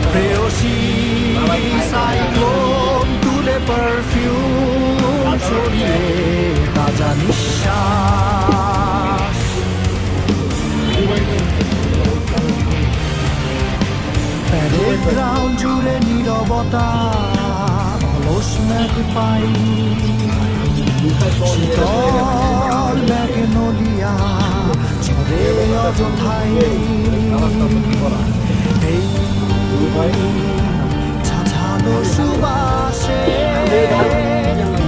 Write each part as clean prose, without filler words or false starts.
প্রেয়সী cyclone তুলে perfume ছড়িয়ে তাজা নিঃশ্বাস প্যারেড গ্রাউন্ড জুড়ে নীরবতা অলস ম্যাগ পাই শীতল ম্যাগনোলিয়া ঝরে অযথাই এই ছাঝালো সুবাসে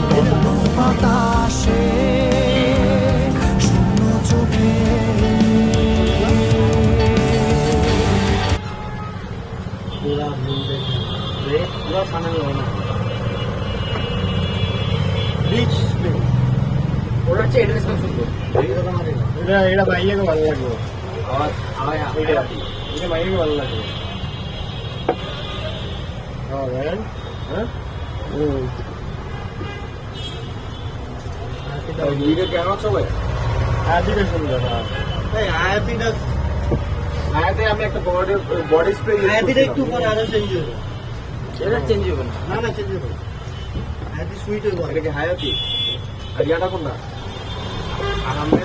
বন্য বাতাসে শূন্য চোখে पूरा खाना में होना बीच ওরা হচ্ছে এড্রেস করে শুনবো এটা ভাইয়াকে ভালো লাগবে এটা ভাইয়াকে ভালো লাগবে কেমন চলে হ্যাপিটা সুন্দর হ্যাপিটা হায়াতে আমি একটা বডি স্প্রে হায়াপিটা একটু পরে আরো চেঞ্জ হবে এটা চেঞ্জ হবে না না চেঞ্জ হবে হায়াপি সুইট হবে এটা কি হায়াপি আর ইয়াটা কোনটা আরামে